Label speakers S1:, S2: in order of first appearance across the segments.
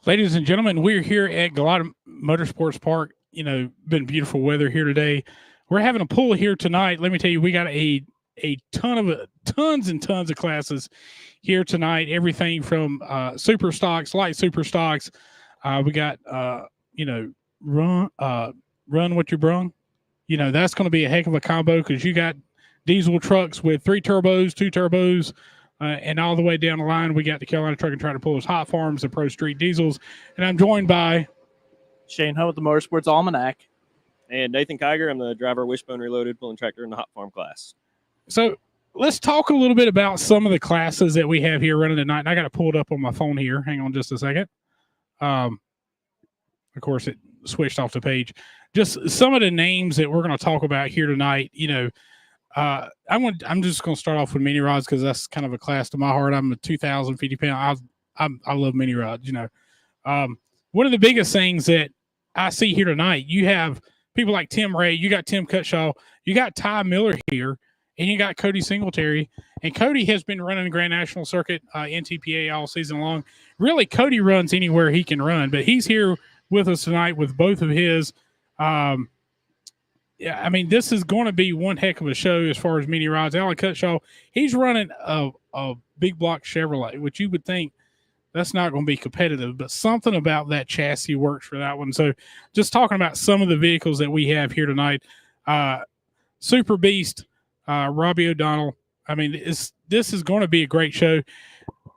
S1: Ladies and gentlemen, we're here at Galot Motorsports Park. Been beautiful weather here today. We're having a pool here tonight. Let me tell you, we got a tons and tons of classes here tonight. Everything from super stocks, light super stocks. We got run run what you brung. That's going to be a heck of a combo because you got diesel trucks with 3 turbos, 2 turbos, and all the way down the line, we got the Carolina Truck and Tractor Pullers, Hot Farms, and Pro Street Diesels. And I'm joined by
S2: Shane Hunt with the Motorsports Almanac.
S3: And Nathan Kiger, I'm the driver Wishbone Reloaded pulling tractor in the Hot Farm class.
S1: So let's talk a little bit about some of the classes that we have here running tonight. And I got it pulled up on my phone here. Hang on just a second. Of course, it switched off the page. Just some of the names that we're going to talk about here tonight. I'm just going to start off with mini rods because that's kind of a class to my heart. I'm a 2,050 pound. I love mini rods. One of the biggest things that I see here tonight, you have people like Tim Ray, you got Tim Cutshaw, you got Ty Miller here, and you got Cody Singletary. And Cody has been running the Grand National Circuit, NTPA all season long. Really, Cody runs anywhere he can run, but he's here with us tonight with both of his. This is going to be one heck of a show as far as mini rods. Alan Cutshaw, he's running a big block Chevrolet, which you would think that's not going to be competitive, but something about that chassis works for that one. So just talking about some of the vehicles that we have here tonight, Super Beast, Robbie O'Donnell. This is going to be a great show.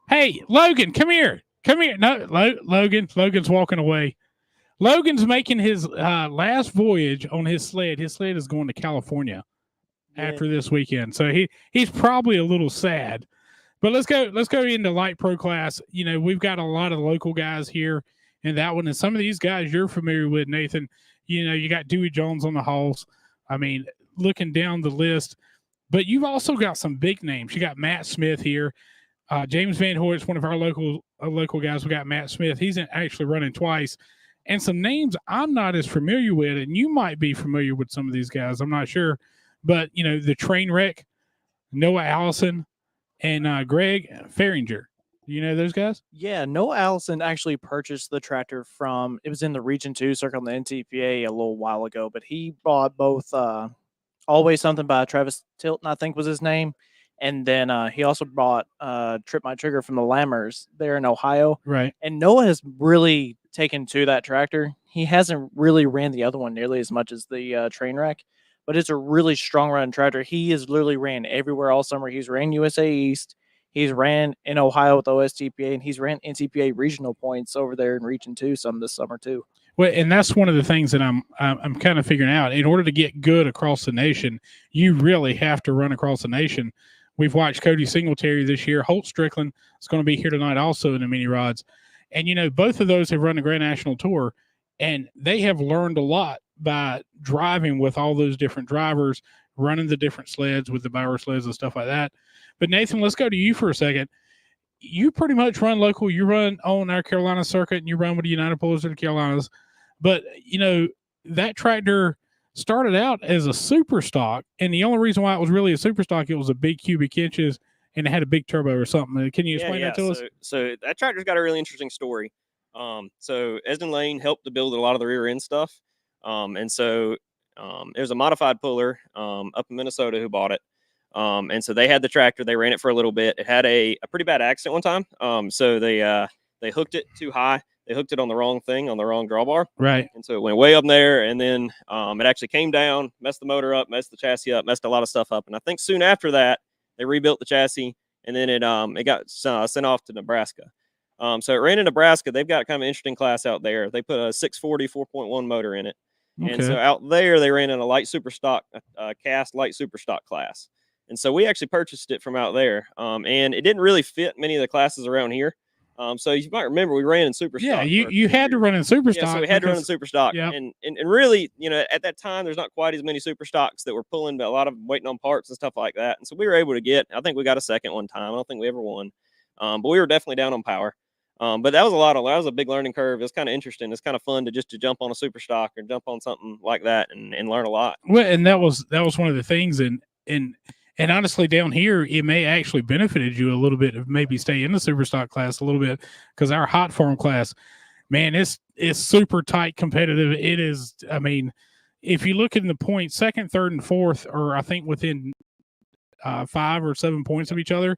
S1: Hey, Logan, come here. No, Logan's walking away. Logan's making his last voyage on his sled. His sled is going to California after this weekend. So he's probably a little sad. But let's go into light pro class. We've got a lot of local guys here in that one. And some of these guys you're familiar with, Nathan. You got Dewey Jones on the halls. Looking down the list. But you've also got some big names. You got Matt Smith here. James Van Hoyt's one of our local guys. We got Matt Smith. He's actually running twice. And some names I'm not as familiar with, and you might be familiar with some of these guys. I'm not sure. But, the train wreck, Noah Allison, and Greg Faringer. Do you know those guys?
S2: Yeah, Noah Allison actually purchased the tractor it was in the Region 2 circuit on the NTPA a little while ago, but he bought both Always Something by Travis Tilton, I think was his name. And then he also bought Trip My Trigger from the Lammers there in Ohio.
S1: Right.
S2: And Noah has really taken to that tractor. He hasn't really ran the other one nearly as much as the train wreck, but it's a really strong running tractor. He has literally ran everywhere all summer. He's ran USA East. He's ran in Ohio with OSTPA, and he's ran NTPA regional points over there in Region 2 some this summer too.
S1: Well, and that's one of the things that I'm kind of figuring out. In order to get good across the nation, you really have to run across the nation. We've watched Cody Singletary this year. Holt Strickland is going to be here tonight also in the mini rods. And, both of those have run the Grand National Tour, and they have learned a lot by driving with all those different drivers, running the different sleds with the Bauer sleds and stuff like that. But, Nathan, let's go to you for a second. You pretty much run local. You run on our Carolina circuit, and you run with the United Pullers of the Carolinas. But, that tractor started out as a super stock, and the only reason why it was really a super stock, it was a big cubic inches, and it had a big turbo or something. Can you explain that to us?
S3: So that tractor's got a really interesting story. So Esden Lane helped to build a lot of the rear end stuff. And so there's a modified puller up in Minnesota who bought it. And so they had the tractor. They ran it for a little bit. It had a pretty bad accident one time. So they hooked it too high. They hooked it on the wrong thing, on the wrong drawbar.
S1: Right.
S3: And so it went way up there, and then it actually came down, messed the motor up, messed the chassis up, messed a lot of stuff up. And I think soon after that, they rebuilt the chassis, and then it got sent off to Nebraska. So it ran in Nebraska. They've got kind of an interesting class out there. They put a 640 4.1 motor in it. Okay. And so out there, they ran in a light super stock, cast light super stock class. And so we actually purchased it from out there. And it didn't really fit many of the classes around here. So you might remember we ran in super stock.
S1: Yeah, you had to run in super stock.
S3: Yeah, so we had to run in super stock.
S1: Yep.
S3: And really, at that time, there's not quite as many super stocks that were pulling, but a lot of them waiting on parts and stuff like that. And so we were able to I think we got a second one time. I don't think we ever won. But we were definitely down on power. But that was a big learning curve. It's kind of interesting. It's kind of fun to jump on a super stock or jump on something like that and learn a lot.
S1: Well, and that was one of the things. And honestly, down here, it may actually benefited you a little bit of maybe stay in the super stock class a little bit, because our hot farm class, man, it's super tight competitive. It is. I mean, if you look in the points, second, third, and fourth are, I think, within 5 or 7 points of each other.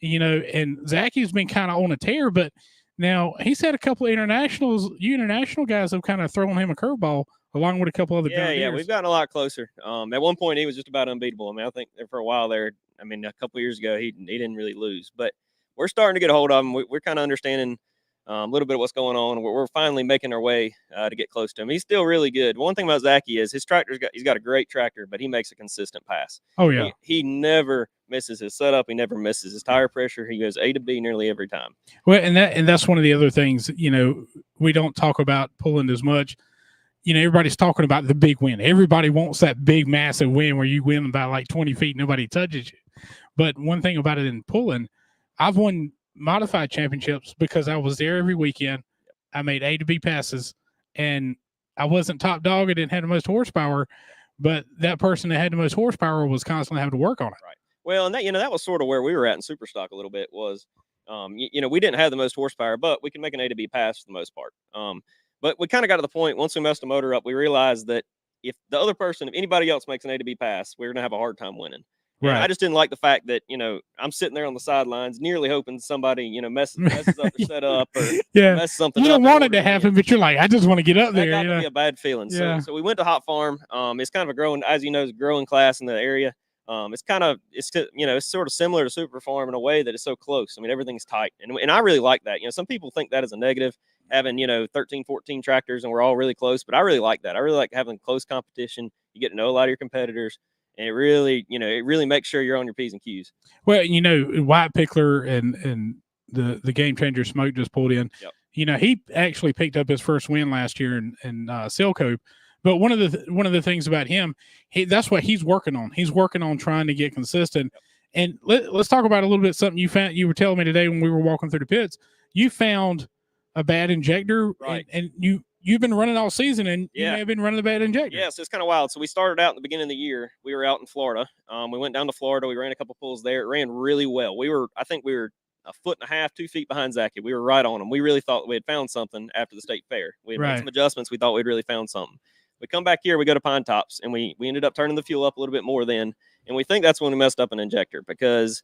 S1: And Zachy's been kind of on a tear, but now he's had a couple of internationals. You international guys have kind of thrown him a curveball along with a couple other
S3: Yeah, we've gotten a lot closer. At one point, he was just about unbeatable. I mean, I think for a while there, I mean, a couple of years ago, he didn't really lose. But we're starting to get a hold of him. We're kind of understanding a little bit of what's going on. We're finally making our way to get close to him. He's still really good. One thing about Zachy is his he's got a great tractor, but he makes a consistent pass.
S1: Oh, yeah.
S3: He never misses his setup. He never misses his tire pressure. He goes A to B nearly every time.
S1: Well, and that's one of the other things, we don't talk about pulling as much. Everybody's talking about the big win. Everybody wants that big, massive win where you win by like 20 feet, nobody touches you. But one thing about it in pulling, I've won modified championships because I was there every weekend. I made A to B passes, and I wasn't top dog. I didn't have the most horsepower, but that person that had the most horsepower was constantly having to work on it.
S3: Right. Well, and that was sort of where we were at in Superstock a little bit was, we didn't have the most horsepower, but we could make an A to B pass for the most part. But we kind of got to the point, once we messed the motor up, we realized that if anybody else makes an A to B pass, we're going to have a hard time winning. Right. I just didn't like the fact that, I'm sitting there on the sidelines, nearly hoping somebody, messes up the setup or messes something up.
S1: You don't want it to happen, but you're like, I just want to get up there.
S3: That got to be a bad feeling.
S1: Yeah.
S3: So we went to Hot Farm. It's kind of a growing class in the area. It's sort of similar to Super Farm in a way that it's so close. I mean, everything's tight. And I really like that. Some people think that is a negative, having, 13, 14 tractors and we're all really close, but I really like that. I really like having close competition. You get to know a lot of your competitors. And it really makes sure you're on your P's and Q's.
S1: Well, Wyatt Pickler and the Game Changer Smoke just pulled in. Yep. He actually picked up his first win last year in Silco. But one of the things about him, that's what he's working on. He's working on trying to get consistent. Yep. And let's talk about a little bit something you found. You were telling me today when we were walking through the pits, you found a bad injector,
S3: right?
S1: And you've been running all season, and you may have been running a bad injector.
S3: Yeah, so it's kind of wild. So we started out in the beginning of the year. We were out in Florida. We went down to Florida. We ran a couple pulls there. It ran really well. I think we were a foot and a half, 2 feet behind Zachy. We were right on him. We really thought we had found something after the state fair. We had made some adjustments. We thought we'd really found something. We come back here. We go to Pine Tops, and we ended up turning the fuel up a little bit more then. And we think that's when we messed up an injector because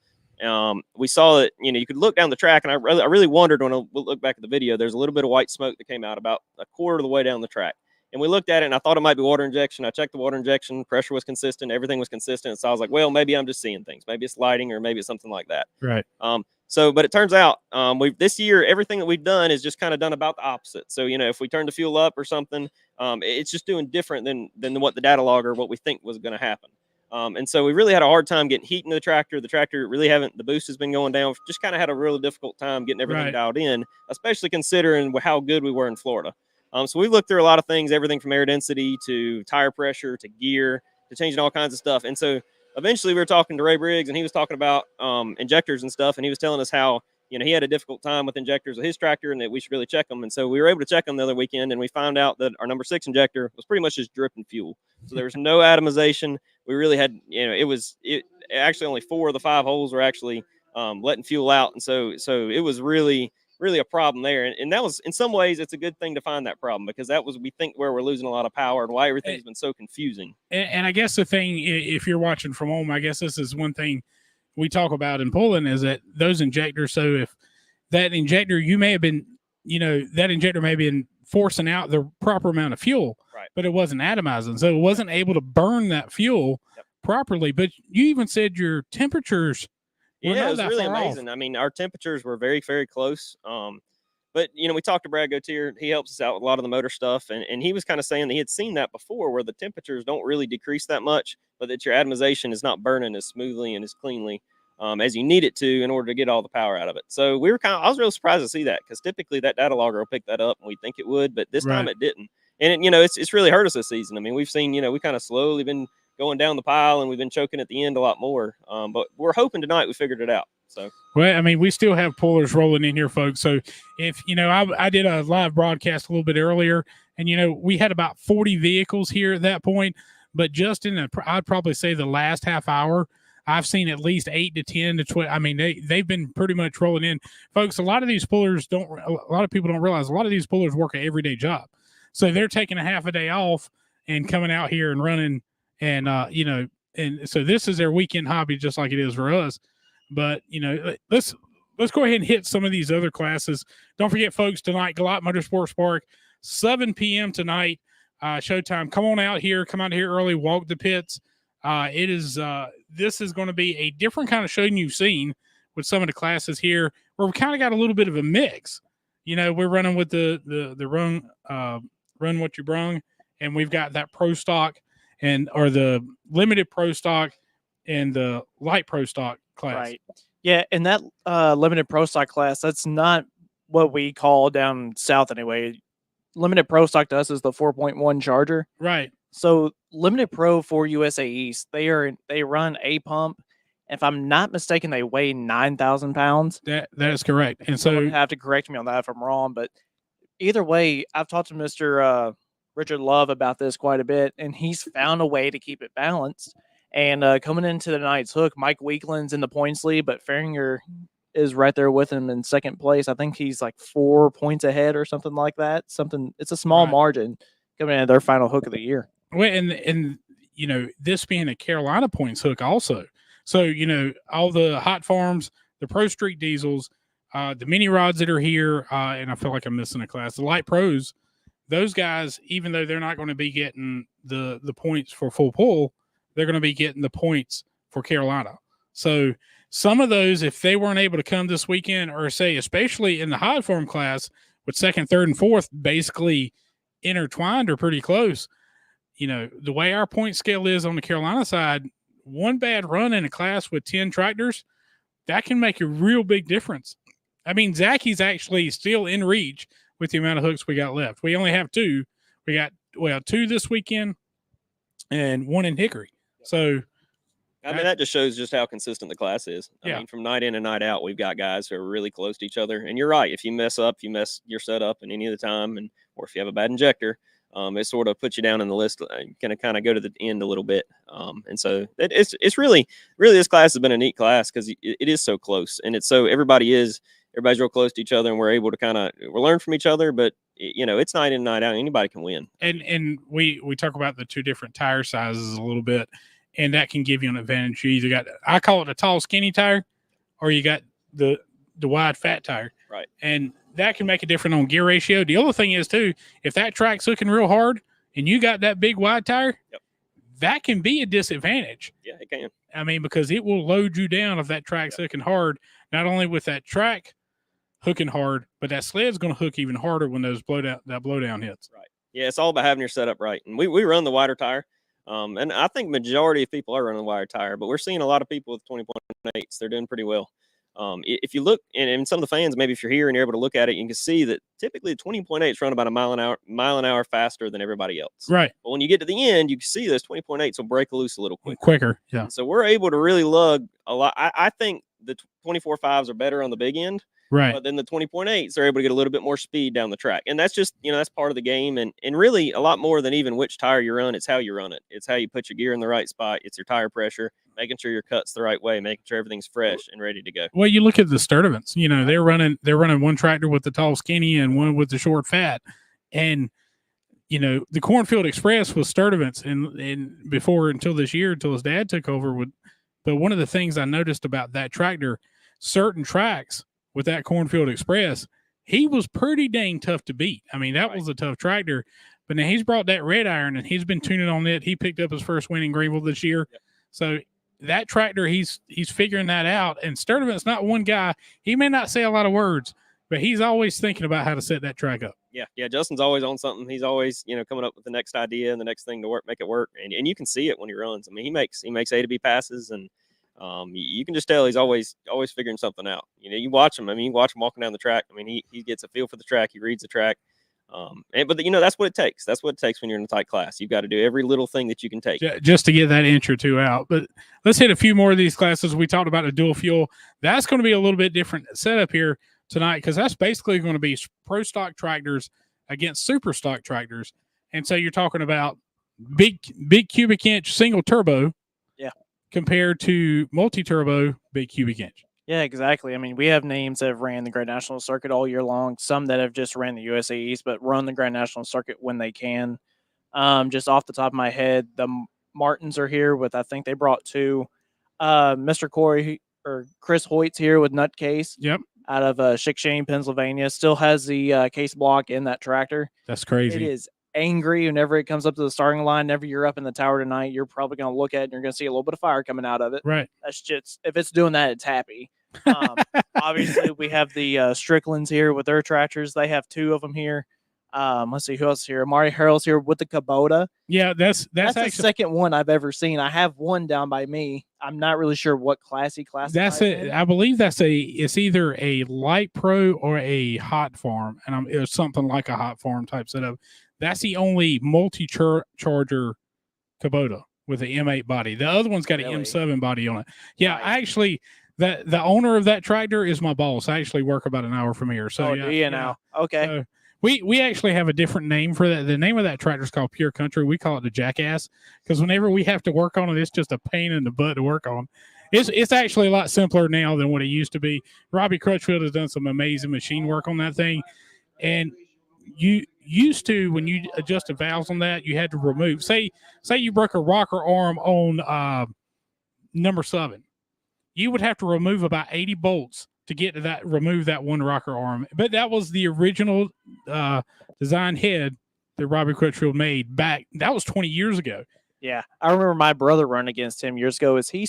S3: we saw that, you could look down the track, and I really wondered when I look back at the video, there's a little bit of white smoke that came out about a quarter of the way down the track. And we looked at it, and I thought it might be water injection. I checked the water injection. Pressure was consistent. Everything was consistent. So I was like, well, maybe I'm just seeing things. Maybe it's lighting or maybe it's something like that.
S1: Right.
S3: But it turns out this year, everything that we've done is just kind of done about the opposite. So, if we turn the fuel up or something, it's just doing different than what the data logger, what we think was going to happen. And so we really had a hard time getting heat into the tractor. The tractor really the boost has been going down. Just kind of had a really difficult time getting everything dialed in, especially considering how good we were in Florida. So we looked through a lot of things, everything from air density to tire pressure to gear to changing all kinds of stuff. And so eventually we were talking to Ray Briggs, and he was talking about injectors and stuff. And he was telling us how, he had a difficult time with injectors with his tractor and that we should really check them. And so we were able to check them the other weekend, and we found out that our number 6 injector was pretty much just dripping fuel. So there was no atomization. We really had, it actually only 4 of the 5 holes were actually letting fuel out. And so it was really a problem there. And that was, in some ways, it's a good thing to find that problem because that was, we think, where we're losing a lot of power and why everything's been so confusing.
S1: And I guess the thing, if you're watching from home, I guess this is one thing we talk about in pulling is that those injectors. So if that injector, you may have been, that injector may have been forcing out the proper amount of fuel, but it wasn't atomizing. So it wasn't able to burn that fuel properly. But you even said your temperatures.
S3: Yeah, it was really amazing. Off. I mean, our temperatures were very, very close. But, we talked to Brad Gautier. He helps us out with a lot of the motor stuff. And he was kind of saying that he had seen that before where the temperatures don't really decrease that much, but that your atomization is not burning as smoothly and as cleanly as you need it to in order to get all the power out of it. So I was real surprised to see that because typically that data logger will pick that up and we think it would, but this time it didn't. And, it's really hurt us this season. I mean, we've seen, we kind of slowly been going down the pile and we've been choking at the end a lot more. But we're hoping tonight we figured it out. So,
S1: well, I mean, we still have pullers rolling in here, folks. So if, I did a live broadcast a little bit earlier and, we had about 40 vehicles here at that point, but just I'd probably say the last half hour, I've seen at least 8 to 10 to 12. I mean, they've been pretty much rolling in, folks. A lot of these pullers a lot of people don't realize a lot of these pullers work an everyday job, so they're taking a half a day off and coming out here and running, and and so this is their weekend hobby, just like it is for us. But let's go ahead and hit some of these other classes. Don't forget, folks, tonight, Galot Motorsports Park, 7 p.m. tonight, showtime. Come on out here. Come out here early. Walk the pits. This is going to be a different kind of show than you've seen with some of the classes here, where we kind of got a little bit of a mix. We're running with the run what you brung, and we've got that pro stock or the limited pro stock and the light pro stock class.
S2: Right. Yeah, and that limited pro stock class, that's not what we call down south anyway. Limited pro stock to us is the 4.1 Charger.
S1: Right.
S2: So limited pro for USA East, they run a pump. If I'm not mistaken, they weigh 9,000 pounds.
S1: That is correct. And so
S2: you have to correct me on that if I'm wrong. But either way, I've talked to Mr. Richard Love about this quite a bit, and he's found a way to keep it balanced. And coming into the night's hook, Mike Weekland's in the points lead, but Farringer is right there with him in second place. I think he's like 4 points ahead or something like that. It's a small margin coming into their final hook of the year.
S1: Well, and this being a Carolina points hook also. So, all the hot farms, the Pro Street diesels, the mini rods that are here, and I feel like I'm missing a class, the light pros, those guys, even though they're not going to be getting the points for full pull, they're going to be getting the points for Carolina. So some of those, if they weren't able to come this weekend, or say, especially in the hot form class with second, third, and fourth, basically intertwined or pretty close, the way our point scale is on the Carolina side, one bad run in a class with 10 tractors, that can make a real big difference. I mean, Zacky's actually still in reach with the amount of hooks we got left. We only have 2. We got, 2 this weekend and 1 in Hickory. So,
S3: I mean, that just shows just how consistent the class is. I mean, from night in and night out, we've got guys who are really close to each other. And you're right. If you mess your setup in any of the time, or if you have a bad injector, it sort of puts you down in the list. Going to kind of go to the end a little bit. And so it's really this class has been a neat class because it is so close, and it's so everybody's real close to each other, and we're able to we'll learn from each other. But it's night in, night out. Anybody can win.
S1: And we talk about the 2 different tire sizes a little bit, and that can give you an advantage. You either got, I call it a tall, skinny tire, or you got the wide, fat tire.
S3: Right.
S1: And that can make a difference on gear ratio. The other thing is, too, if that track's hooking real hard and you got that big wide tire, that can be a disadvantage.
S3: Yeah, it can.
S1: I mean, because it will load you down if that track's hooking hard, not only with that track hooking hard, but that sled's going to hook even harder when those blowdown hits.
S3: Right. Yeah, it's all about having your setup right. And we run the wider tire. And I think majority of people are running the wider tire, but we're seeing a lot of people with 20.8s. They're doing pretty well. If you look, and some of the fans, maybe if you're here and you're able to look at it, you can see that typically the 20.8s run about a mile an hour faster than everybody else.
S1: Right.
S3: But when you get to the end, you can see those 20.8s will break loose a little
S1: quicker. Yeah.
S3: And so we're able to really lug a lot. I think the 24.5s are better on the big end.
S1: Right.
S3: But then the 20.8s, they're able to get a little bit more speed down the track. And that's just, that's part of the game. And really a lot more than even which tire you run. It's how you run it. It's how you put your gear in the right spot. It's your tire pressure, making sure your cut's the right way, making sure everything's fresh and ready to go.
S1: Well, you look at the Sturdivants, they're running one tractor with the tall skinny and one with the short fat. And, the Cornfield Express was Sturdivants and before, until this year, until his dad took over but one of the things I noticed about that tractor, certain tracks with that Cornfield Express, he was pretty dang tough to beat. I mean, that was a tough tractor, but now he's brought that red iron and he's been tuning on it. He picked up his first win in Greenville this year. Yep. So that tractor, he's figuring that out. And Sturdivant's not one guy. He may not say a lot of words, but he's always thinking about how to set that track up.
S3: Yeah. Justin's always on something. He's always, coming up with the next idea and the next thing to make it work. And you can see it when he runs. I mean, he makes A to B passes, and you can just tell he's always figuring something out. You watch him. I mean, you watch him walking down the track. I mean, he gets a feel for the track. He reads the track. But that's what it takes. That's what it takes when you're in a tight class. You've got to do every little thing that you can take
S1: just to get that inch or two out. But let's hit a few more of these classes. We talked about a dual fuel. That's going to be a little bit different setup here tonight, because that's basically going to be pro stock tractors against super stock tractors. And so you're talking about big cubic inch single turbo.
S2: Yeah.
S1: compared to multi-turbo big cubic engine.
S2: Yeah, exactly. I mean, we have names that have ran the Grand National Circuit all year long. Some that have just ran the USA East, but run the Grand National Circuit when they can. Just off the top of my head, the Martins are here with, I think they brought 2. Mr. Corey or Chris Hoyt's here with Nutcase.
S1: Yep.
S2: Out of Chickasha, Pennsylvania. Still has the case block in that tractor.
S1: That's crazy.
S2: It is angry whenever it comes up to the starting line. Whenever you're up in the tower tonight, you're probably going to look at it and you're going to see a little bit of fire coming out of it.
S1: Right.
S2: That's just, if it's doing that, it's happy. Obviously, we have the Stricklands here with their tractors. They have 2 of them here. Let's see who else is here. Amari Harrell's here with the Kubota.
S1: Yeah, that's
S2: the second one I've ever seen. I have one down by me. I'm not really sure what class he classifies.
S1: That's it. I believe it's either a light pro or a hot farm, and it was something like a hot farm type setup. That's the only multi-charger Kubota with an M8 body. The other one's got an M7 body on it. Yeah,
S2: Right.
S1: Actually, the owner of that tractor is my boss. I actually work about an hour from here. So
S2: do you now? Okay.
S1: So we actually have a different name for that. The name of that tractor is called Pure Country. We call it the Jackass because whenever we have to work on it, it's just a pain in the butt to work on. It's actually a lot simpler now than what it used to be. Robbie Crutchfield has done some amazing machine work on that thing, and you used to, when you adjusted valves on that, you had to remove. Say you broke a rocker arm on number 7, you would have to remove about 80 bolts to get to that, remove that one rocker arm. But that was the original design head that Robbie Crutchfield made back. That was 20 years ago.
S2: Yeah, I remember my brother running against him years ago. Does he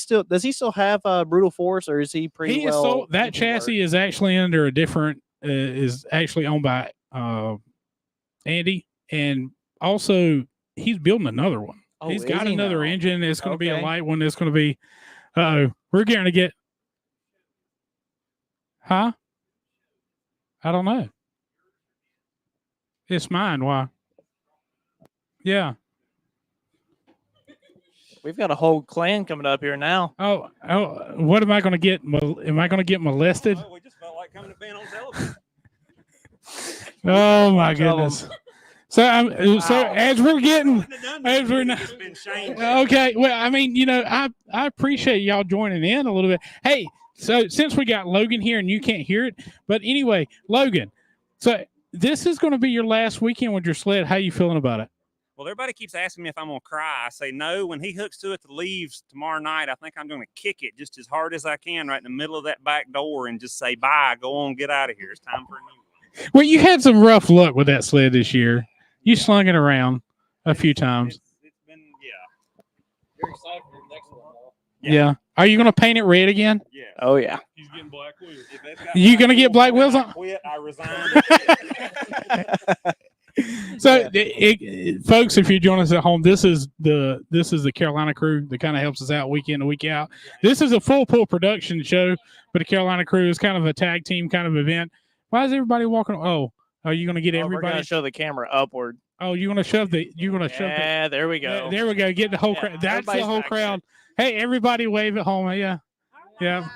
S2: still have Brutal Force, or is he pretty well?
S1: That chassis is actually under a different. Is actually owned by Andy, and also he's building another one.
S2: Oh,
S1: he's got another engine. It's going to be a
S2: Okay.
S1: light one. It's going to be. We're going to get. Huh? I don't know. It's mine. Why? Yeah.
S2: We've got a whole clan coming up here now.
S1: Oh, what am I going to get? Am I going to get molested?
S3: We just felt like coming to being on television.
S1: Oh my goodness! So as we're getting, as we're not,
S3: It's been shamed.
S1: okay. Well, I mean, I appreciate y'all joining in a little bit. Hey, so since we got Logan here and you can't hear it, but anyway, Logan, so this is going to be your last weekend with your sled. How you feeling about it?
S4: Well, everybody keeps asking me if I'm going to cry. I say no. When he hooks to it to leaves tomorrow night, I think I'm going to kick it just as hard as I can right in the middle of that back door and just say, bye, go on, get out of here. It's time for a new one.
S1: Well, you had some rough luck with that sled this year. You slung it around a few times.
S4: It's been, yeah.
S2: You're excited for the next one, though.
S1: Yeah. Are you going to paint it red again?
S4: Yeah.
S2: Oh yeah.
S4: He's getting black wheels.
S1: You going to get black wheels on?
S4: I quit. I resigned.
S1: So, folks, if you join us at home, this is the Carolina crew that kind of helps us out week in and week out. This is a full pull production show, but the Carolina crew is kind of a tag team kind of event. Why is everybody walking? Oh, are you going to get
S2: We're
S1: everybody?
S2: going to show the camera upward.
S1: Oh, you're going to shove the. You're going to shove the.
S2: Yeah, there we go.
S1: There we go. Get the whole
S2: Yeah,
S1: crowd. That's the
S2: everybody's
S1: whole
S2: back
S1: crowd. Hey, everybody, wave at home. Yeah, yeah.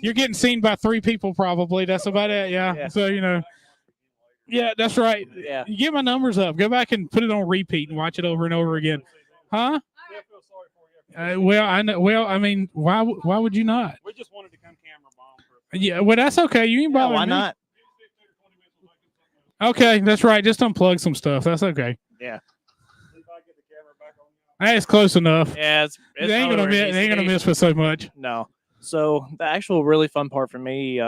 S1: You're getting seen by 3 people probably. That's about it. Yeah.
S2: Yeah.
S1: So Yeah, that's right.
S2: Yeah.
S1: You get my numbers up. Go back and put it on repeat and watch it over and over again. Huh? Well, I know. Well, I mean, why would you not?
S4: We just wanted to come camera bomb.
S1: Yeah. Well, that's okay. You ain't
S2: Yeah,
S1: bothering
S2: why
S1: me.
S2: not?
S1: Okay, that's right. Just unplug some stuff. That's okay.
S2: Yeah.
S1: That's close enough.
S2: Yeah, it's
S1: They ain't
S2: not
S1: gonna
S2: where it
S1: miss.
S2: needs
S1: They ain't
S2: to
S1: gonna
S2: be.
S1: miss for so much.
S2: No. So the actual really fun part for me,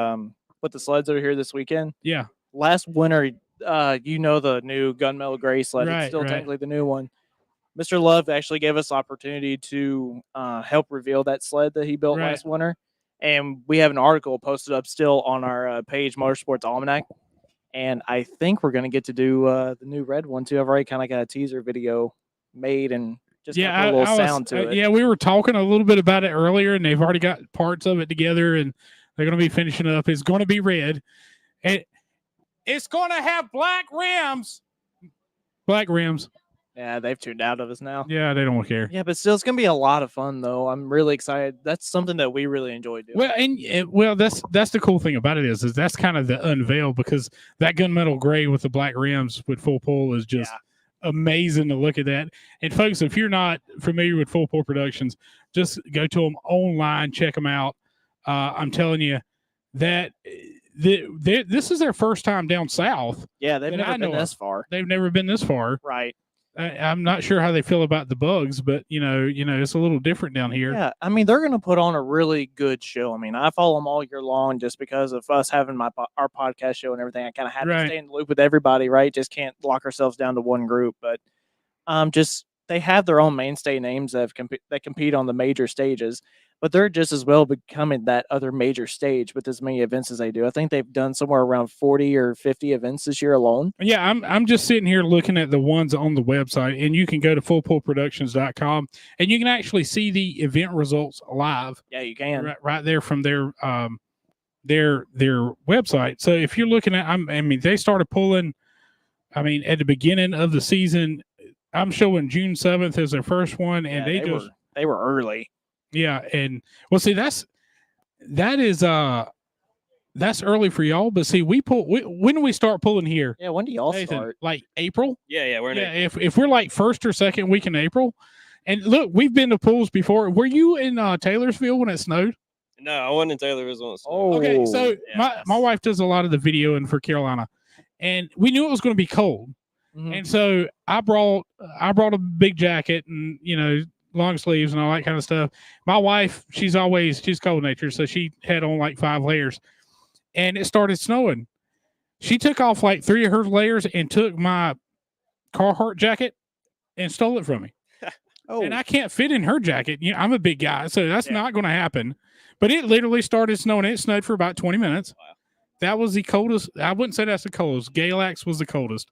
S2: with the sleds that are here this weekend.
S1: Yeah.
S2: Last winter, the new gunmetal gray sled.
S1: Right,
S2: It's still
S1: right.
S2: technically the new one. Mr. Love actually gave us the opportunity to help reveal that sled that he built
S1: Right.
S2: last winter. And we have an article posted up still on our page, Motorsports Almanac. And I think we're going to get to do the new red one too. I've already kind of got a teaser video made and just
S1: Yeah,
S2: got a little
S1: I was-
S2: sound to it.
S1: yeah, we were talking a little bit about it earlier, and they've already got parts of it together, and they're going to be finishing up. It's going to be red, and it's going to have black rims. Black rims.
S2: Yeah, they've tuned out of us now.
S1: Yeah, they don't care.
S2: Yeah, but still, it's gonna be a lot of fun though. I'm really excited. That's something that we really enjoy doing.
S1: Well, and that's the cool thing about it is that's kind of the unveil because that gunmetal gray with the black rims with full pull is just amazing to look at that. And folks, if you're not familiar with Full Pull Productions, just go to them online, check them out. I'm telling you that this is their first time down south.
S2: Yeah, they've
S1: that
S2: never
S1: I
S2: been
S1: know
S2: this
S1: of.
S2: far.
S1: They've never been this far.
S2: Right.
S1: I'm not sure how they feel about the bugs, but it's a little different down here.
S2: Yeah, I mean, they're going to put on a really good show. I mean, I follow them all year long just because of us having our podcast show and everything. I kind of have to stay in the loop with everybody, right? Just can't lock ourselves down to one group. But just they have their own mainstay names that compete on the major stages, but they're just as well becoming that other major stage with as many events as they do. I think they've done somewhere around 40 or 50 events this year alone.
S1: Yeah, I'm just sitting here looking at the ones on the website, and you can go to fullpullproductions.com and you can actually see the event results live.
S2: Yeah, you can.
S1: Right there from their website. So if you're looking at, they started pulling, at the beginning of the season. I'm showing June 7th as their first one, and
S2: they were early.
S1: Yeah, and well, see, that's early for y'all. But see, when do we start pulling here?
S2: Yeah, when do y'all
S1: Nathan,
S2: start?
S1: like April?
S3: Yeah, we're in April.
S1: If we're like first or second week in April, and look, we've been to pools before. Were you in Taylorsville when it snowed?
S3: No, I wasn't in Taylorsville when it snowed.
S2: Oh,
S1: okay, so my wife does a lot of the videoing for Carolina, and we knew it was going to be cold.
S2: Mm-hmm.
S1: And so I brought a big jacket and long sleeves and all that kind of stuff. My wife, she's cold natured, so she had on like 5 layers, and it started snowing. She took off like 3 of her layers and took my Carhartt jacket and stole it from me. And I can't fit in her jacket. I'm a big guy, so that's not going to happen. But it literally started snowing. It snowed for about 20 minutes. Wow. That was the coldest. I wouldn't say that's the coldest. Galax was the coldest.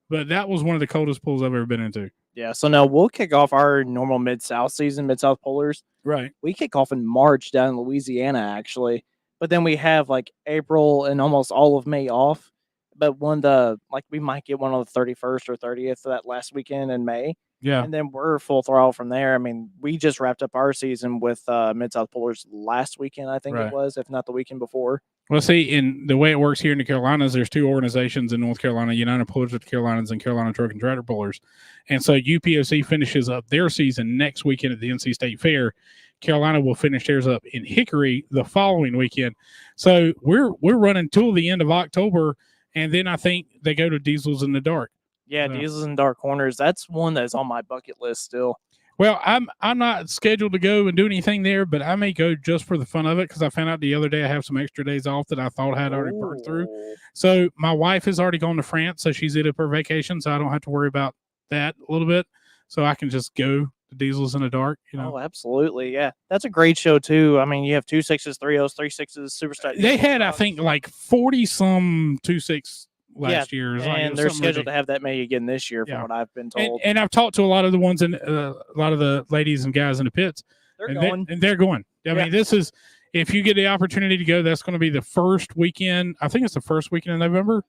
S1: But that was one of the coldest pools I've ever been into.
S2: Yeah, so now we'll kick off our normal Mid-South season, Mid-South Pullers.
S1: Right.
S2: We kick off in March down in Louisiana, actually. But then we have like April and almost all of May off. But we might get one on the 31st or 30th for that last weekend in May.
S1: Yeah.
S2: And then we're full throttle from there. I mean, we just wrapped up our season with Mid-South Pullers last weekend, I think it was, if not the weekend before.
S1: Well, see, in the way it works here in the Carolinas, there's 2 organizations in North Carolina, United Pullers of the Carolinas and Carolina Truck and Tractor Pullers. And so UPOC finishes up their season next weekend at the NC State Fair. Carolina will finish theirs up in Hickory the following weekend. So we're running till the end of October, and then I think they go to Diesels in the Dark.
S2: Yeah, Diesels in Dark Corners. That's one that's on my bucket list still.
S1: Well, I'm not scheduled to go and do anything there, but I may go just for the fun of it because I found out the other day I have some extra days off that I thought I had already burned through. So my wife has already gone to France, so she's hit up her vacation, so I don't have to worry about that a little bit. So I can just go to Diesels in the Dark.
S2: Oh, absolutely, yeah. That's a great show too. I mean, you have 2.6s, 3.0s, 3.6s, Superstar.
S1: They had, I think, like 40-some 2.6 last year.
S2: And they're scheduled to have that many again this year, from what I've been told.
S1: And I've talked to a lot of the ones in a lot of the ladies and guys in the pits.
S2: They're going.
S1: They're going. I mean, this is, if you get the opportunity to go, that's going to be the first weekend. I think it's the first weekend in November.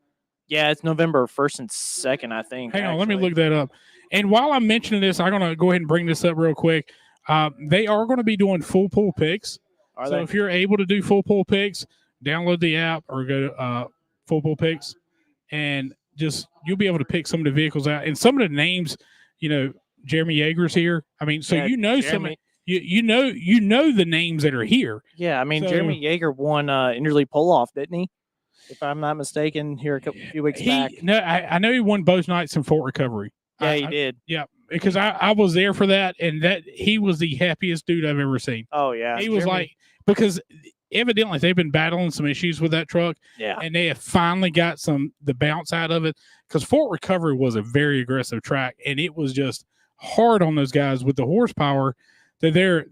S2: Yeah, it's November 1st and 2nd, I think.
S1: Hang on, let me look that up. And while I'm mentioning this, I'm going to go ahead and bring this up real quick. They are going to be doing full pull picks. So if you're able to do full pull picks, download the app or go to full pull picks, and you'll be able to pick some of the vehicles out. And some of the names, Jeremy Yeager's here. I mean, so Jeremy, you know the names that are here.
S2: Yeah, I mean, Jeremy Yeager won interleague pull-off, didn't he? If I'm not mistaken, here a few weeks back.
S1: No, I know he won both nights in Fort Recovery.
S2: Yeah, he did.
S1: Yeah, because I was there for that, and he was the happiest dude I've ever seen.
S2: Oh, yeah.
S1: He was because evidently they've been battling some issues with that truck.
S2: Yeah.
S1: And they have finally got the bounce out of it, because Fort Recovery was a very aggressive track, and it was just hard on those guys with the horsepower that they're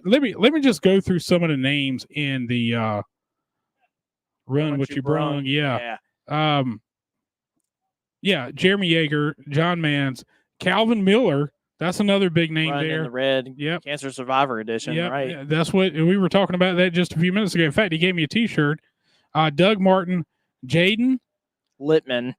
S1: let me just go through some of the names in the Run What You Brung. Yeah. Jeremy Yeager, John Mans, Calvin Miller. That's another big name there.
S2: In the red.
S1: Yep.
S2: Cancer Survivor Edition.
S1: Yep.
S2: Right.
S1: Yeah, that's what we were talking about that just a few minutes ago. In fact, he gave me a T-shirt. Doug Martin, Jaden
S2: Littman.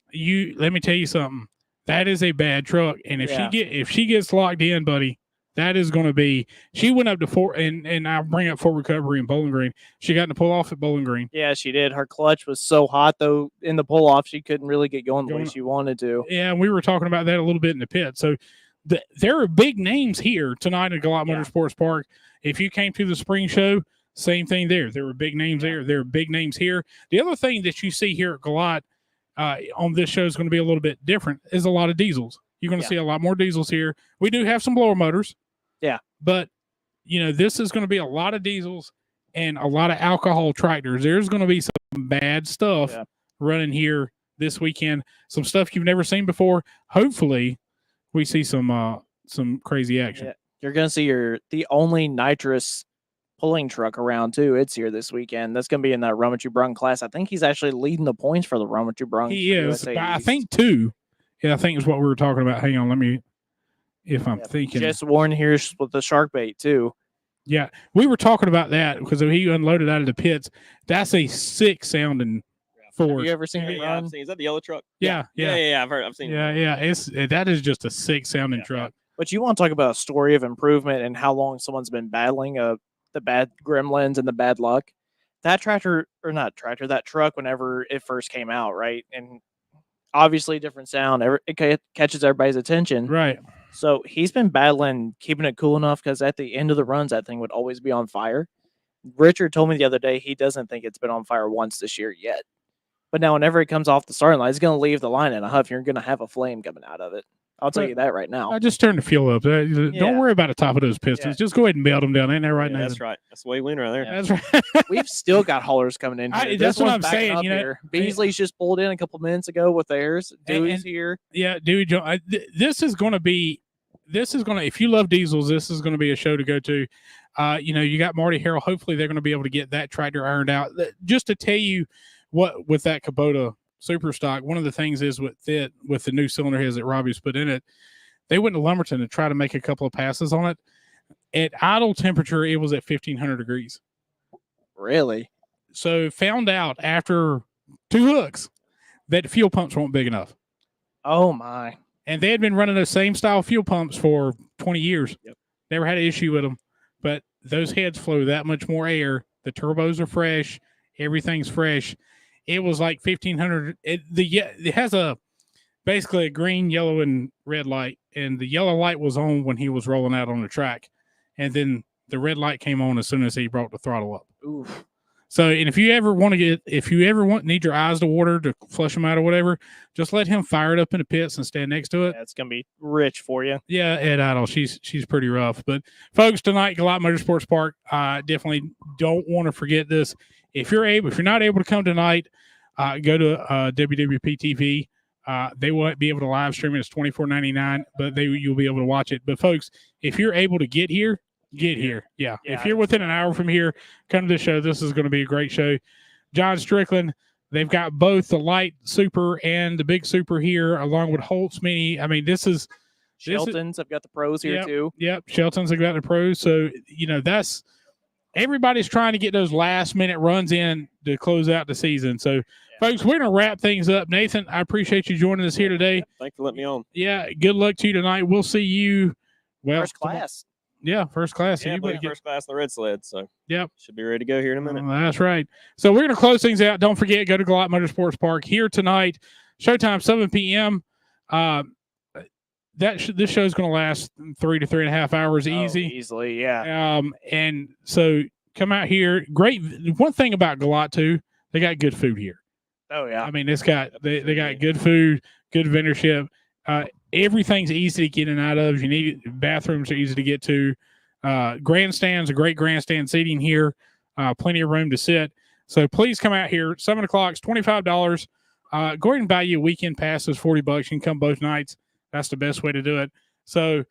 S1: Let me tell you something. That is a bad truck, and if she gets locked in, buddy, That is going to be. She went up to Fort, and I'll bring up Fort Recovery and Bowling Green. She got to pull off at Bowling Green.
S2: Yeah, she did. Her clutch was so hot though in the pull off, she couldn't really get going the way she wanted to.
S1: Yeah, we were talking about that a little bit in the pit. So there are big names here tonight at Galot Motorsports Park. If you came to the spring show, same thing there. There were big names there. There are big names here. The other thing that you see here at Galot on this show is going to be a little bit different. Is a lot of diesels. You're going to see a lot more diesels here. We do have some blower motors.
S2: Yeah.
S1: But, this is going to be a lot of diesels and a lot of alcohol tractors. There's going to be some bad stuff running here this weekend. Some stuff you've never seen before. Hopefully, we see some crazy action.
S2: Yeah. You're going to see the only nitrous pulling truck around, too. It's here this weekend. That's going to be in that Romachu Brung class. I think he's actually leading the points for the Romachu Brung.
S1: He is. I think 2. Yeah, I think is what we were talking about. Hang on, let me, if I'm thinking.
S2: Just Warren here with the shark bait, too.
S1: Yeah, we were talking about that because he unloaded out of the pits. That's a sick sounding Ford.
S2: Have you ever seen it run?
S3: I've seen. Is that the yellow truck?
S1: Yeah.
S3: I've seen.
S1: Yeah. That is just a sick sounding truck.
S2: But you want to talk about a story of improvement and how long someone's been battling the bad gremlins and the bad luck. That that truck, whenever it first came out, right? And obviously different sound. It catches everybody's attention.
S1: Right.
S2: So he's been battling, keeping it cool enough because at the end of the runs, that thing would always be on fire. Richard told me the other day he doesn't think it's been on fire once this year yet. But now whenever it comes off the starting line, it's going to leave the line in a huff. You're going to have a flame coming out of it. I'll tell you that right now.
S1: I just turned the fuel up. Don't worry about the top of those pistons. Just go ahead and melt them down in there right now.
S3: That's right. That's the way we went right there.
S1: Yeah. That's right.
S2: We've still got haulers coming in here.
S1: That's what I'm saying.
S2: Beasley's just pulled in a couple minutes ago with theirs. Dewey's here.
S1: Yeah, Dewey. This is going to, if you love diesels, this is going to be a show to go to. You got Marty Harrell. Hopefully they're going to be able to get that tractor ironed out. Just to tell you what, with that Kubota Super Stock, one of the things is with the new cylinder heads that Robbie's put in it, they went to Lumberton to try to make a couple of passes on it. At idle temperature, it was at 1,500 degrees.
S2: Really?
S1: So found out after 2 hooks that the fuel pumps weren't big enough.
S2: Oh, my.
S1: And they had been running those same style fuel pumps for 20 years. Yep. Never had an issue with them. But those heads flow that much more air. The turbos are fresh. Everything's fresh. It was like 1,500. It has basically a green, yellow, and red light. And the yellow light was on when he was rolling out on the track. And then the red light came on as soon as he brought the throttle up.
S2: Oof.
S1: So, and if you ever need your eyes to water to flush them out or whatever, just let him fire it up in the pits and stand next to it.
S2: Yeah, it's going to be rich for you.
S1: Yeah, at idle. She's pretty rough. But folks, tonight, Galot Motorsports Park, definitely don't want to forget this. If you're not able to come tonight, go to WWP TV. They won't be able to live stream it. It's $24.99, but you'll be able to watch it. But folks, if you're able to get here, get here. Yeah. If you're within an hour from here, come to the show. This is going to be a great show. John Strickland, they've got both the light super and the big super here, along with Holtz Mini. I mean,
S2: Shelton's. I've got the pros here too.
S1: Yep. Shelton's have got the pros. So, that's everybody's trying to get those last minute runs in to close out the season. So, folks, we're going to wrap things up. Nathan, I appreciate you joining us here today.
S3: Thanks for letting me on.
S1: Yeah. Good luck to you tonight. We'll see you. Well,
S2: first class.
S1: Yeah, first class.
S3: Yeah, first class in the red sled. So,
S1: yep.
S3: Should be ready to go here in a minute.
S1: That's right. So, we're going to close things out. Don't forget, go to Galot Motorsports Park here tonight. Showtime, 7 p.m. This show is going to last 3 to 3.5 hours
S2: easily, yeah.
S1: And so, come out here. Great. One thing about Galot, too, they got good food here.
S2: Oh, yeah.
S1: I mean, they got good food, good vendorship. Everything's easy to get in and out of. You need bathrooms are easy to get to. Grandstands, a great grandstand seating here. Plenty of room to sit. So please come out here. 7 o'clock is $25. Go ahead and buy you a weekend pass. It's $40. You can come both nights. That's the best way to do it. So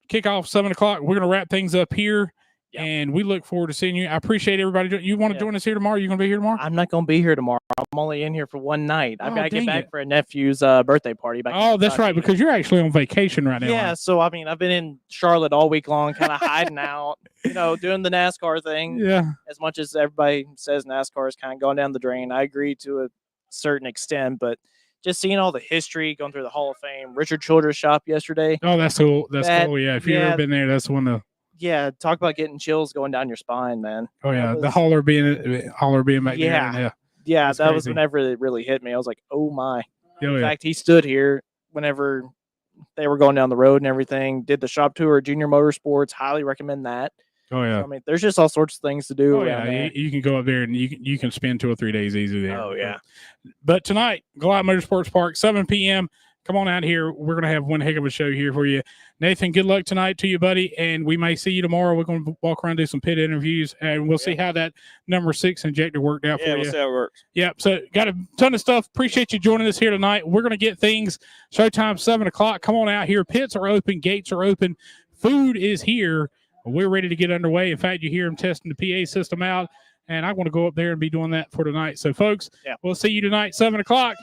S1: kickoff 7 o'clock. We're going to wrap things up here. Yep. And we look forward to seeing you. I appreciate everybody. You want to join us here tomorrow? You going to be here tomorrow?
S2: I'm not going to be here tomorrow. I'm only in here for one night. I've got to get back for a nephew's birthday party.
S1: That's right, because you're actually on vacation right now.
S2: Yeah, so, I mean, I've been in Charlotte all week long, kind of hiding out, doing the NASCAR thing.
S1: Yeah.
S2: As much as everybody says NASCAR is kind of going down the drain, I agree to a certain extent, but just seeing all the history going through the Hall of Fame. Richard Childress shop yesterday.
S1: Oh, that's cool. That's
S2: That-
S1: cool. Yeah, if you've
S2: yeah.
S1: ever been there, that's one of.
S2: Yeah, talk about getting chills going down your spine, man.
S1: Oh yeah,
S2: That
S1: the
S2: was-
S1: holler being back there.
S2: Yeah.
S1: Yeah.
S2: Yeah,
S1: That's
S2: that was
S1: crazy.
S2: whenever it really hit me. I was like, oh my.
S1: Oh,
S2: In
S1: yeah.
S2: fact, he stood here whenever they were going down the road and everything. Did the shop tour, Junior Motorsports. Highly recommend that.
S1: Oh yeah.
S2: So, I mean, there's just all sorts of things to do.
S1: Oh
S2: around
S1: yeah,
S2: there.
S1: you can go up there and you can spend 2 or 3 days easy there.
S2: Oh, yeah.
S1: But tonight, Galot Motorsports Park, 7 p.m. Come on out here. We're gonna have one heck of a show here for you, Nathan. Good luck tonight to you, buddy. And we may see you tomorrow. We're gonna walk around, do some pit interviews, and we'll see how that number 6 injector worked out
S3: Yeah,
S1: for
S3: we'll
S1: you.
S3: see how it works.
S1: Yep. So got a ton of stuff. Appreciate you joining us here tonight. We're going to get things. Showtime 7 o'clock. Come on out here. Pits are open. Gates are open. Food is here. We're ready to get underway. In fact, you hear them testing the PA system out, and I want to go up there and be doing that for tonight. So, folks, we'll see you tonight, 7 o'clock.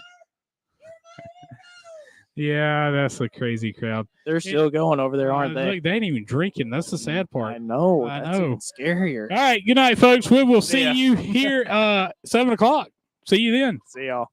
S1: Yeah, that's a crazy crowd.
S2: They're still going over there, aren't they?
S1: Look, they ain't even drinking. That's the sad part.
S2: I know.
S1: I
S2: That's
S1: know.
S2: even scarier.
S1: All right. Good night, folks. We will see
S2: ya.
S1: you here 7 o'clock. See you then.
S2: See y'all.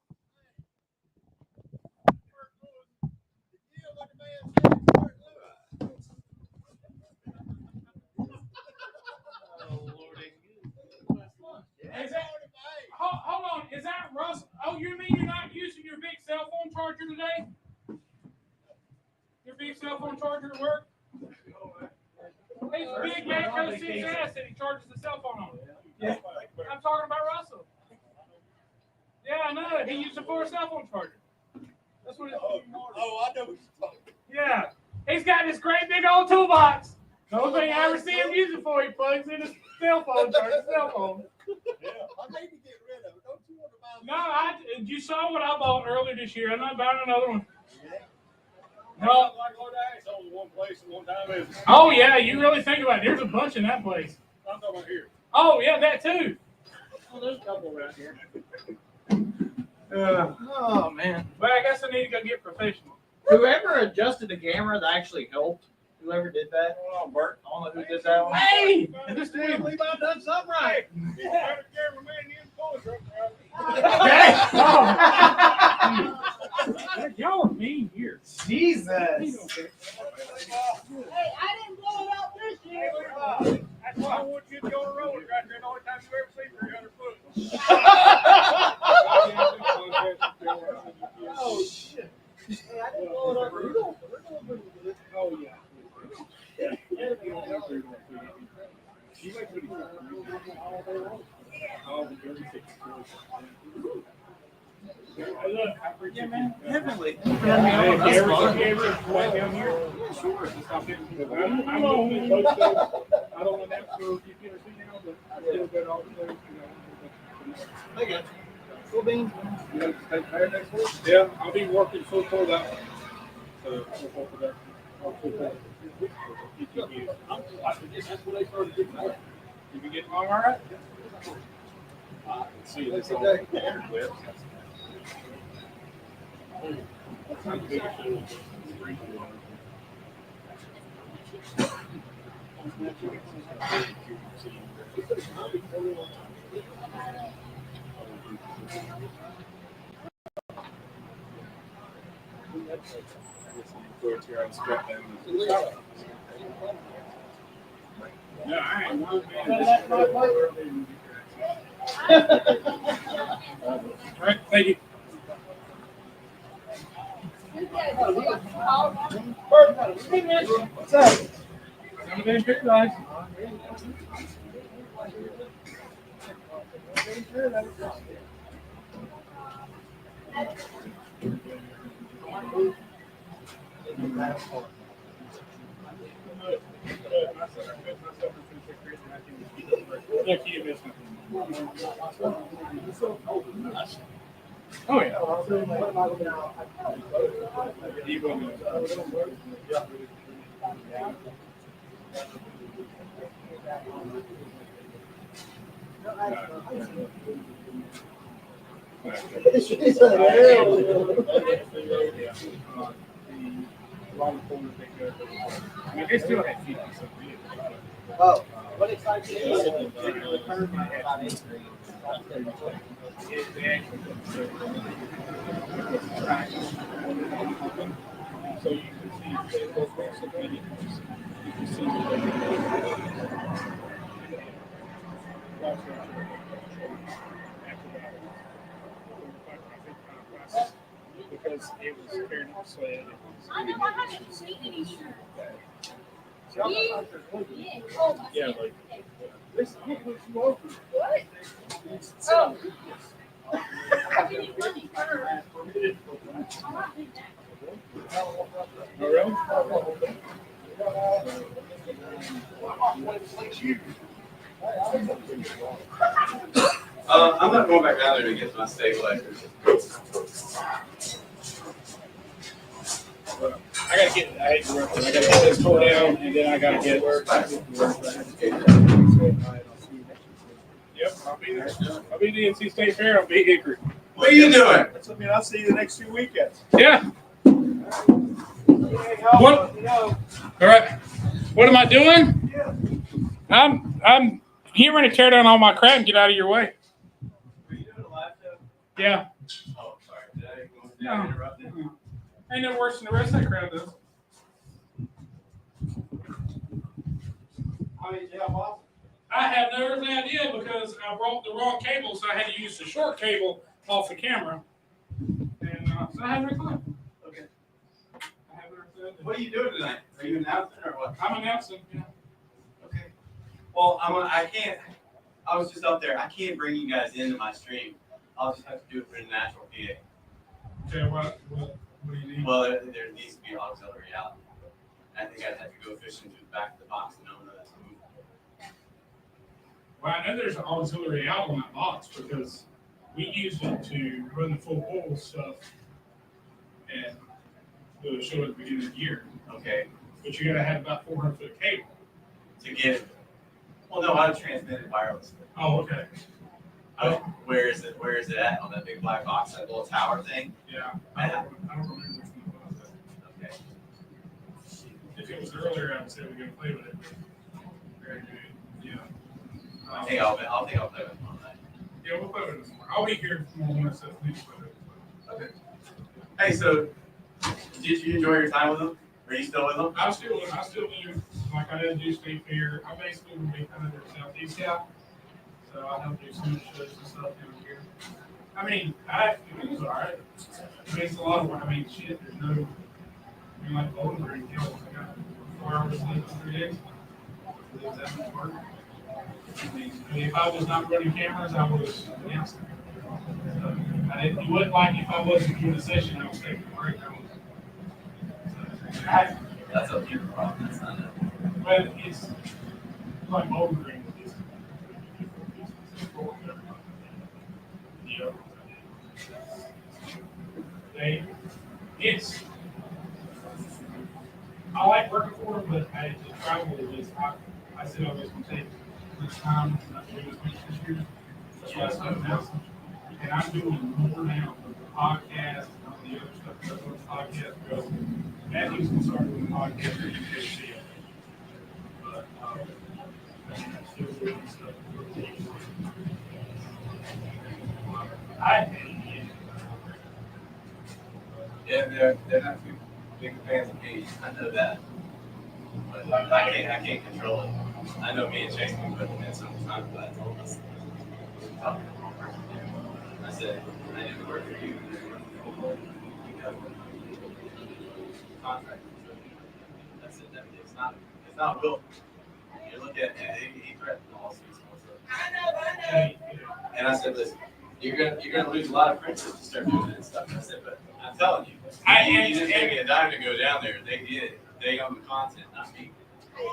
S1: Hold on. Is that Russ? Oh, you mean you're not using your big cell phone charger today? Your big cell phone charger at work? He's a big man goes to his ass and he charges the cell phone on it. Yeah. I'm talking about Russell. Yeah, I know. He used it for a cell phone charger. That's what it is.
S5: Oh, I know what you're talking about.
S1: Yeah. He's got this great big old toolbox. The only thing I ever see him use it for, he plugs in his cell phone, charges his cell phone.
S5: Yeah, I need to get rid of it. Don't you want to buy
S1: No, you saw what I bought earlier this year. I'm not buying another one.
S5: Yeah.
S1: No.
S5: Like Lord Axe only one place and one time is.
S1: Oh, yeah, you really think about it. There's a bunch in that place.
S5: I'm talking about here.
S1: Oh, yeah, that too.
S5: Oh, there's a couple right here.
S2: Oh, man.
S1: But I guess I need to go get professional.
S6: Whoever adjusted the camera that actually helped, whoever did that,
S5: Oh, Bert.
S6: I don't know who did that one.
S1: Hey!
S5: This damn believe I done something right. Yeah. Cameraman in the truck.
S1: Y'all are mean here.
S6: Jesus.
S5: Hey, I didn't blow it out this year. That's why I want you to go on the road right there. The only time you ever see 300 foot. Oh, shit. Hey, I didn't blow it up. Oh, yeah.
S6: Yeah, man. Definitely.
S1: Hey, if you ever right down here? Sure. I don't want that to go if you now, but I still got all the things,
S6: I got you. Cool beans.
S1: You got to take care next week? Yeah, I'll be working full for that one. So, full for that. That's what they started getting out. You be getting along all right? See, that's okay. No, I ain't one man. All right, thank you.
S6: What's up?
S1: Come in and pick guys. Oh yeah. I mean, they still had 50 something.
S6: Oh, what excites you?
S1: It actually Because it was tearing up sled. Yeah, like this. What? Oh.
S7: I'm not going back down there to get my stabilizers.
S1: I gotta get. I gotta get this tore down, and then I gotta get. Yep, I'll be there. I'll be at the NC State Fair. I'll be Hickory.
S7: What are you doing?
S5: That's something I'll see you the next 2 weekends.
S1: Yeah. What? All right. What am I doing? I'm getting ready to tear down all my crap and get out of your way.
S7: Are you doing a live show?
S1: Yeah.
S7: Oh, sorry. Did I interrupt you?
S1: Ain't no worse than the rest of that crowd does.
S5: How many jail, boss?
S1: I have no earthly idea because I brought the wrong cable, so I had to use the short cable off the camera. And so I have no clue.
S7: Okay.
S1: I have no earthly idea.
S7: What are you doing tonight? Are you announcing or what?
S1: I'm announcing. Yeah.
S7: Okay. Well, I can't. I was just up there. I can't bring you guys into my stream. I'll just have to do it for the natural PA.
S1: Okay, what do you need?
S7: Well, there needs to be auxiliary out. I think I'd have to go fishing through the back of the box and know that's moving.
S1: Well, I know there's an auxiliary out on that box because we used it to run the full oil stuff and do a show at the beginning of the year.
S7: Okay.
S1: But you gotta have about 400-foot cable.
S7: To get. Well, no, I transmit it wirelessly.
S1: Oh, okay.
S7: Where is it? Where is it at on that big black box? That little tower thing?
S1: Yeah. I don't remember which one it was.
S7: Okay.
S1: If it was earlier, I would say we're gonna play with it. Very good. Yeah.
S7: I think I'll play with it one night.
S1: Yeah, we'll play with it tomorrow. I'll be here tomorrow morning, so please play with it.
S7: Okay. Hey, so did you enjoy your time with them? Are you still with them?
S1: I still do, like I did do State Fair. I basically would be kind of their Southeast guy. So I help do some shows and stuff down here. I mean, it was all right. I mean, it's a lot of work. I mean, shit, there's no, I mean, like Bowling Green Hills. I got 4 hours sleep in 3 days. Is that much work? I mean, if I was not running cameras, I was announcing. So you wouldn't like if I wasn't doing a session, I was taking a break.
S7: That's a huge problem. That's not it.
S1: But it's like Bowling Green. I like working for them, but the travel is I said I was going to take this time, not do as much this year. That's why I started announcing. And I'm doing more now with the podcast and all the other stuff that goes on the podcast. Because Matthew's going to start doing the podcast for UKC. But I'm still doing stuff. I hate it.
S7: Yeah, they're not too big fans of me. I know that. But I can't control it. I know me and Chase can put them in sometimes, but I told us. I said, I didn't work for you. Contract. That's it. It's not built. You look at he threatened lawsuits. And I said, listen, you're gonna lose a lot of friends if you start doing that stuff. I said, but I'm telling you, you didn't pay me a dime to go down there. They did. They own the content, not me.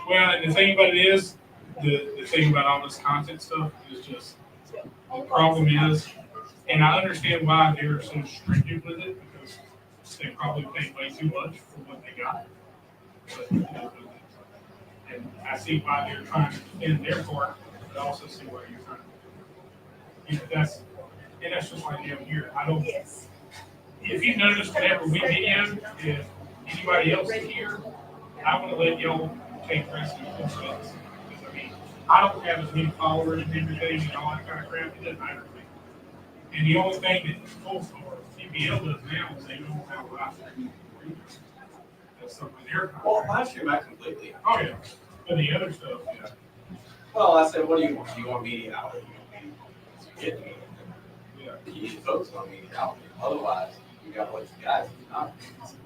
S1: Well, and the thing about it is, the thing about all this content stuff is just the problem is, and I understand why they're so stringent with it because they probably pay way too much for what they got. But, and I see why they're trying to defend their part, but I also see why you're trying to. That's just like down here. I don't. If you notice, whenever we video, if anybody else is here, I want to let y'all take precedence on us. Because I mean, I don't have as many followers and everything and all that kind of crap. It doesn't matter to me. And the only thing that full or TBL does now is they don't have live streaming. That's something they're.
S7: Well, last year back completely.
S1: Oh, yeah. But the other stuff, yeah.
S7: Well, I said, what do you want? Do you want media outlet? You get me.
S1: Yeah.
S7: You need to focus on media outlet. Otherwise, you got to let the guys not.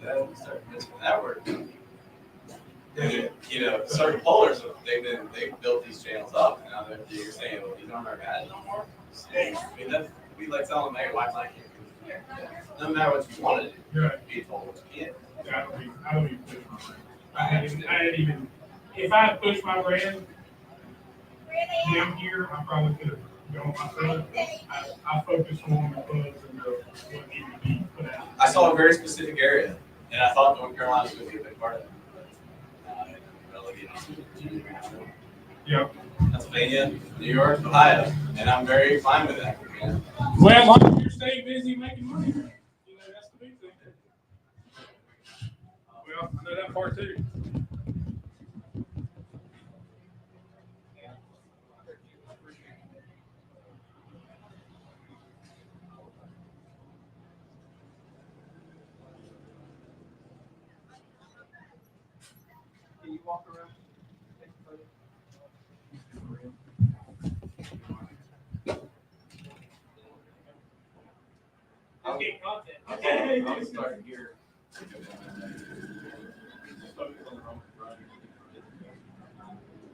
S7: Then we start missing that word. And, you know, certain pollers, they've built these channels up, and now you're saying, well, these aren't our guys no more. I mean, that'd be like telling them, hey, why can't you? No matter what you want to do,
S1: Right.
S7: be told what you can't.
S1: I don't even push my brand. I hadn't even, if I had pushed my brand down here, I probably could have gone myself. I focused more on the clubs and what needed to be put out.
S7: I saw a very specific area, and I thought North Carolina was going to be a big part of it.
S1: Yeah.
S7: Pennsylvania, New York, Ohio, and I'm very fine with that. Man.
S1: Well, as long as you're staying busy making money, you know, that's the big thing. Well, I know that part too.
S6: Can you walk around?
S7: I'm starting here.